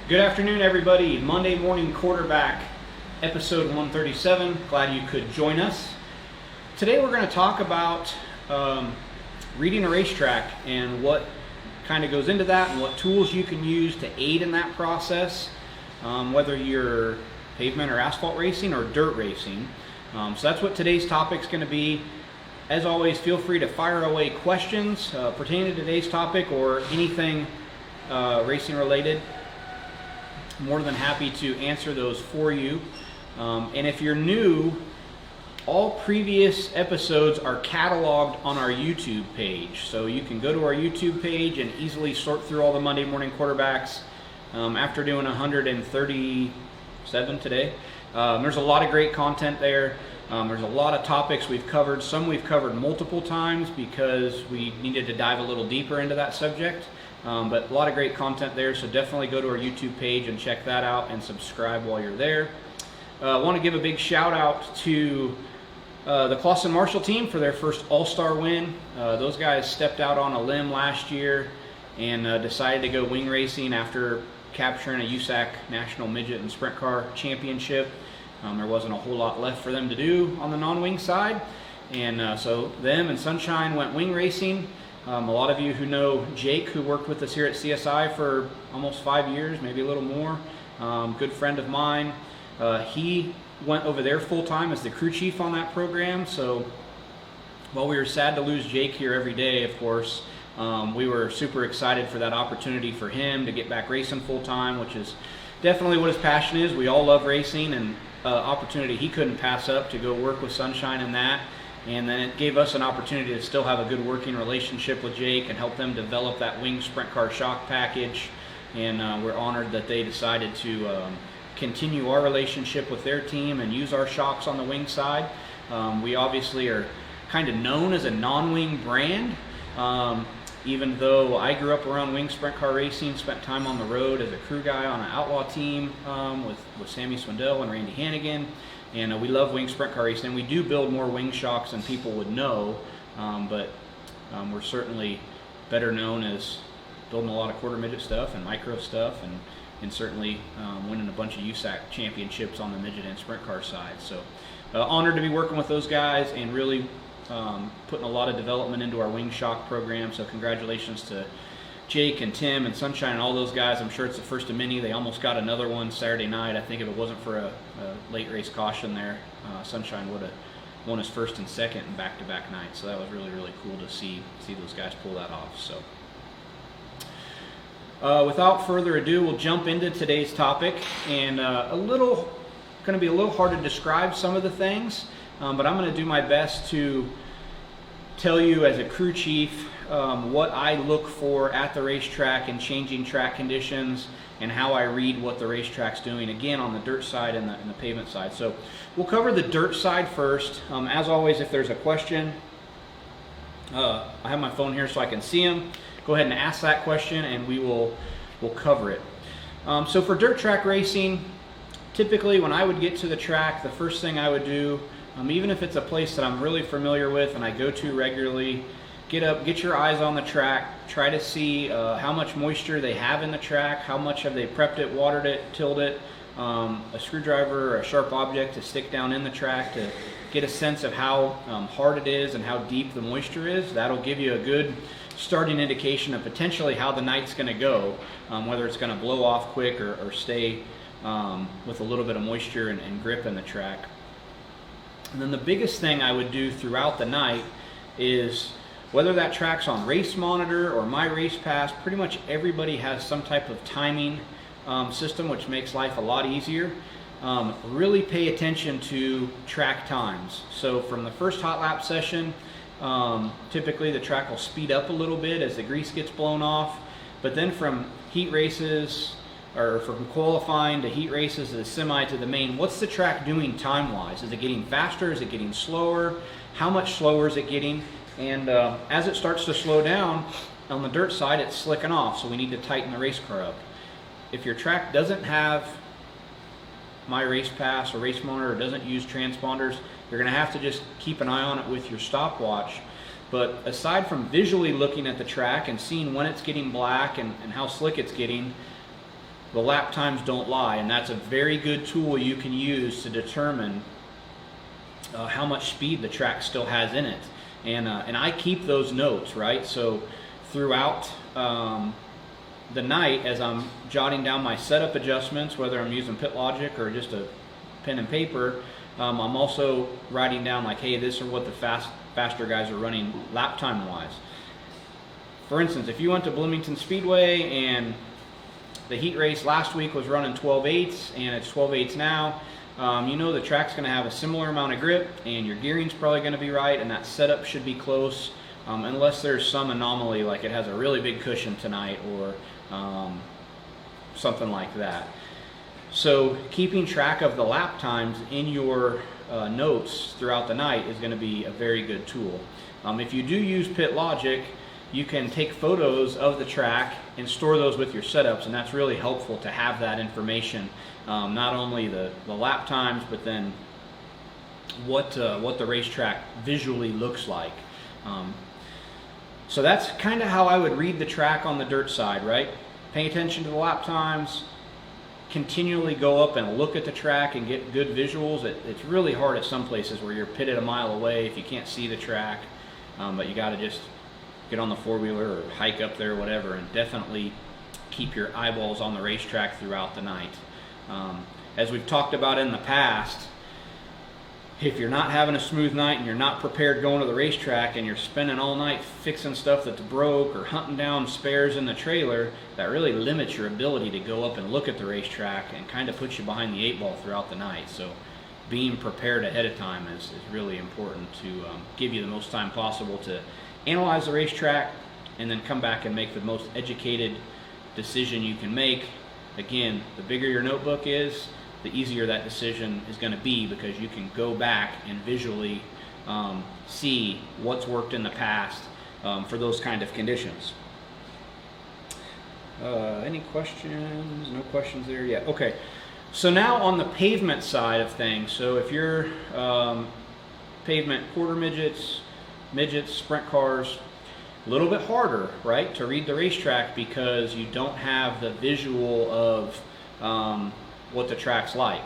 Good afternoon, everybody. Monday Morning Quarterback, episode 137. Glad you could join us. Today we're going to talk about reading a racetrack and what kind of goes into that and what tools you can use to aid in that process, whether you're pavement or asphalt racing or dirt racing. So that's what today's topic is going to be. As always, feel free to fire away questions pertaining to today's topic or anything racing related. More than happy to answer those for you. And if you're new, all previous episodes are cataloged on our YouTube page. So you can go to our YouTube page and easily sort through all the Monday Morning Quarterbacks. After doing 137 today, there's a lot of great content there. There's a lot of topics we've covered. Some we've covered multiple times because we needed to dive a little deeper into that subject. But a lot of great content there, so definitely go to our YouTube page and check that out and subscribe while you're there. I want to give a big shout out to the Clausen Marshall team for their first All-Star win. Those guys stepped out on a limb last year and decided to go wing racing after capturing a USAC National Midget and Sprint Car Championship. There wasn't a whole lot left for them to do on the non-wing side, and so them and Sunshine went wing racing. A lot of you who know Jake, who worked with us here at CSI for almost 5 years, maybe a little more, good friend of mine. He went over there full-time as the crew chief on that program. So while we were sad to lose Jake here every day, of course, we were super excited for that opportunity for him to get back racing full-time, which is definitely what his passion is. We all love racing, and opportunity he couldn't pass up to go work with Sunshine in that. And then it gave us an opportunity to still have a good working relationship with Jake and help them develop that wing sprint car shock package. And we're honored that they decided to continue our relationship with their team and use our shocks on the wing side. We obviously are kind of known as a non-wing brand. Even though I grew up around wing sprint car racing, spent time on the road as a crew guy on an outlaw team with Sammy Swindell and Randy Hannigan. And we love wing sprint car racing. We do build more wing shocks than people would know, but we're certainly better known as building a lot of quarter midget stuff and micro stuff, and certainly winning a bunch of USAC championships on the midget and sprint car side. So honored to be working with those guys and really putting a lot of development into our wing shock program. So congratulations to Jake and Tim and Sunshine and all those guys. I'm sure it's the first of many. They almost got another one Saturday night. I think if it wasn't for a late race caution there, Sunshine would have won his first and second in back-to-back nights. So that was really, really cool to see those guys pull that off. So without further ado, we'll jump into today's topic. And going to be a little hard to describe some of the things, but I'm going to do my best to tell you as a crew chief what I look for at the racetrack and changing track conditions, and how I read what the racetrack's doing, again, on the dirt side and the pavement side. So we'll cover the dirt side first. As always, if there's a question, I have my phone here so I can see them. Go ahead and ask that question and we'll cover it. So for dirt track racing, typically when I would get to the track, the first thing I would do, even if it's a place that I'm really familiar with and I go to regularly, get your eyes on the track, try to see how much moisture they have in the track, how much have they prepped it, watered it, tilled it, a screwdriver or a sharp object to stick down in the track to get a sense of how hard it is and how deep the moisture is. That'll give you a good starting indication of potentially how the night's going to go, whether it's going to blow off quick or stay with a little bit of moisture and grip in the track. And then the biggest thing I would do throughout the night is, whether that track's on Race Monitor or My Race Pass, pretty much everybody has some type of timing system, which makes life a lot easier. Really pay attention to track times. So from the first hot lap session, typically the track will speed up a little bit as the grease gets blown off, but then from heat races, or from qualifying to heat races to the semi to the main, what's the track doing time-wise? Is it getting faster? Is it getting slower? How much slower is it getting? And as it starts to slow down, on the dirt side, it's slicking off, so we need to tighten the race car up. If your track doesn't have My Race Pass or Race Monitor, or doesn't use transponders, you're going to have to just keep an eye on it with your stopwatch. But aside from visually looking at the track and seeing when it's getting black and how slick it's getting, the lap times don't lie, and that's a very good tool you can use to determine how much speed the track still has in it. And I keep those notes, right? So throughout the night, as I'm jotting down my setup adjustments, whether I'm using Pit Logic or just a pen and paper, I'm also writing down like, hey, this is what the faster guys are running lap time wise. For instance, if you went to Bloomington Speedway and the heat race last week was running 12/8 and it's 12/8 now, you know the track's going to have a similar amount of grip, and your gearing's probably going to be right, and that setup should be close, unless there's some anomaly like it has a really big cushion tonight or something like that. So keeping track of the lap times in your notes throughout the night is going to be a very good tool. If you do use Pit Logic, you can take photos of the track and store those with your setups, and that's really helpful to have that information, not only the lap times, but then what the racetrack visually looks like. So that's kind of how I would read the track on the dirt side, right? Pay attention to the lap times, continually go up and look at the track and get good visuals. It's really hard at some places where you're pitted a mile away if you can't see the track, but you got to just get on the four-wheeler or hike up there or whatever, and definitely keep your eyeballs on the racetrack throughout the night. As we've talked about in the past, if you're not having a smooth night and you're not prepared going to the racetrack and you're spending all night fixing stuff that's broke or hunting down spares in the trailer, that really limits your ability to go up and look at the racetrack and kind of puts you behind the eight ball throughout the night. So being prepared ahead of time is really important to give you the most time possible to analyze the racetrack and then come back and make the most educated decision you can make. Again, the bigger your notebook is, the easier that decision is going to be, because you can go back and visually see what's worked in the past for those kind of conditions. Any questions? No questions there yet. Okay, so now on the pavement side of things, so if you're pavement quarter midgets, sprint cars, a little bit harder, right, to read the racetrack because you don't have the visual of what the track's like.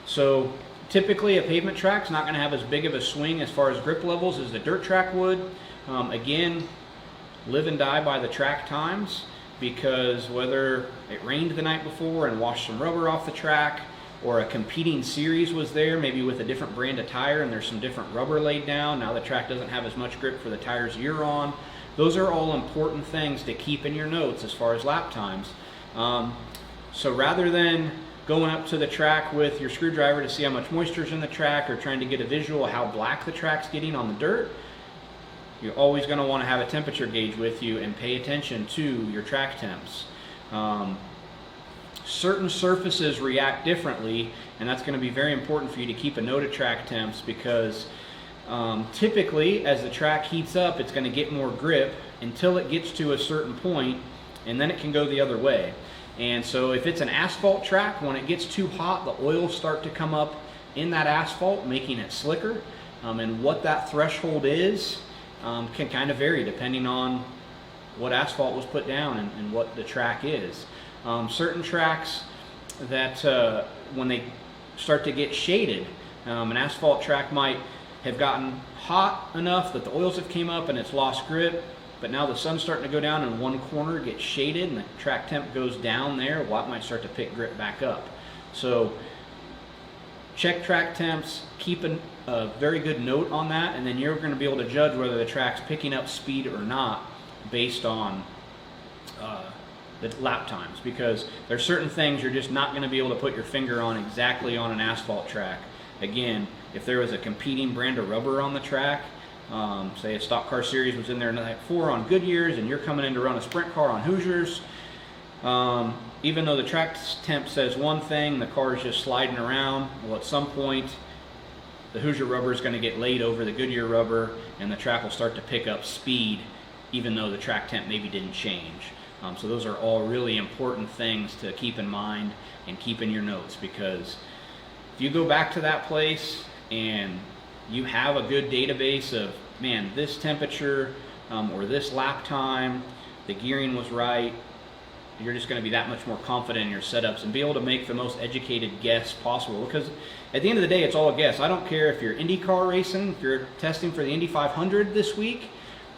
So typically a pavement track's not going to have as big of a swing as far as grip levels as the dirt track would. Again, live and die by the track times, because whether it rained the night before and washed some rubber off the track, or a competing series was there, maybe with a different brand of tire and there's some different rubber laid down, now the track doesn't have as much grip for the tires you're on. Those are all important things to keep in your notes as far as lap times. So rather than going up to the track with your screwdriver to see how much moisture is in the track, or trying to get a visual of how black the track's getting on the dirt, you're always going to want to have a temperature gauge with you and pay attention to your track temps. Certain surfaces react differently, and that's going to be very important for you to keep a note of track temps, because typically as the track heats up, it's going to get more grip until it gets to a certain point, and then it can go the other way. And so if it's an asphalt track, when it gets too hot, the oils start to come up in that asphalt, making it slicker. And what that threshold is can kind of vary depending on what asphalt was put down and what the track is. Certain tracks that when they start to get shaded, an asphalt track might have gotten hot enough that the oils have came up and it's lost grip, but now the sun's starting to go down and one corner gets shaded and the track temp goes down there, well, it might start to pick grip back up. So check track temps, keep a very good note on that, and then you're going to be able to judge whether the track's picking up speed or not based on the lap times, because there's certain things you're just not going to be able to put your finger on exactly on an asphalt track. Again, if there was a competing brand of rubber on the track, say a stock car series was in there night 4 on Goodyears and you're coming in to run a sprint car on Hoosiers, even though the track temp says one thing, the car is just sliding around, well, at some point the Hoosier rubber is going to get laid over the Goodyear rubber and the track will start to pick up speed even though the track temp maybe didn't change. So those are all really important things to keep in mind and keep in your notes, because if you go back to that place and you have a good database of, man, this temperature or this lap time, the gearing was right, you're just going to be that much more confident in your setups and be able to make the most educated guess possible. Because at the end of the day, it's all a guess. I don't care if you're IndyCar racing, if you're testing for the Indy 500 this week,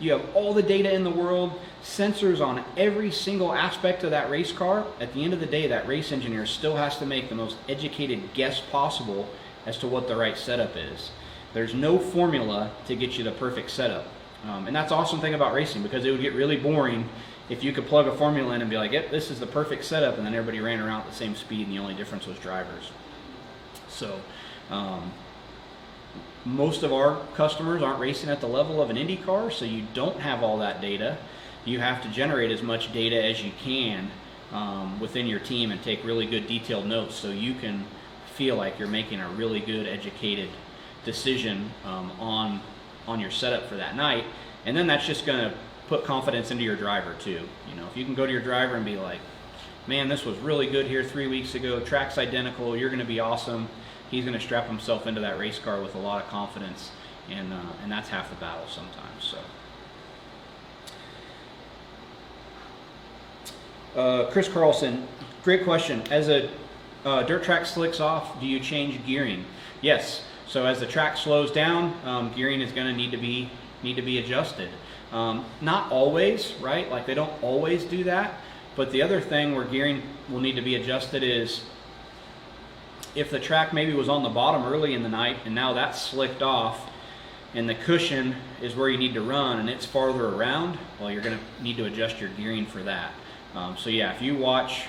you have all the data in the world, sensors on every single aspect of that race car. At the end of the day, that race engineer still has to make the most educated guess possible as to what the right setup is. There's no formula to get you the perfect setup. And that's the awesome thing about racing, because it would get really boring if you could plug a formula in and be like, yep, this is the perfect setup, and then everybody ran around at the same speed and the only difference was drivers. So most of our customers aren't racing at the level of an Indy car, so you don't have all that data. You have to generate as much data as you can within your team and take really good detailed notes so you can feel like you're making a really good educated decision on your setup for that night. And then that's just going to put confidence into your driver too. You know, if you can go to your driver and be like, man, this was really good here 3 weeks ago, track's identical, you're going to be awesome. He's going to strap himself into that race car with a lot of confidence, and that's half the battle sometimes. So, Chris Carlson, great question. As a dirt track slicks off, do you change gearing? Yes. So as the track slows down, gearing is going to need to be adjusted. Not always, right? Like they don't always do that. But the other thing where gearing will need to be adjusted is if the track maybe was on the bottom early in the night and now that's slicked off and the cushion is where you need to run and it's farther around, well, you're going to need to adjust your gearing for that. So yeah, if you watch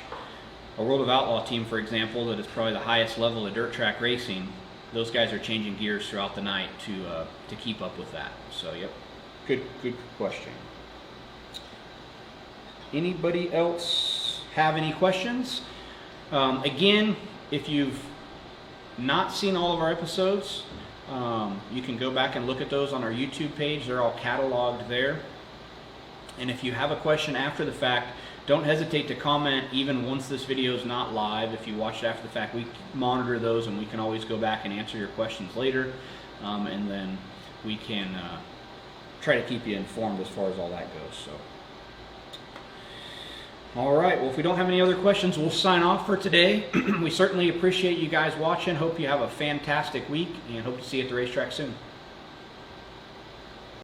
a World of Outlaw team, for example, that is probably the highest level of dirt track racing, those guys are changing gears throughout the night to keep up with that. So yep, good question. Anybody else have any questions? Again, if you've not seen all of our episodes, you can go back and look at those on our YouTube page. They're all cataloged there. And if you have a question after the fact, don't hesitate to comment even once this video is not live. If you watch it after the fact, we monitor those and we can always go back and answer your questions later. And then we can try to keep you informed as far as all that goes. So, all right, well, if we don't have any other questions, we'll sign off for today. We certainly appreciate you guys watching. Hope you have a fantastic week and hope to see you at the racetrack soon.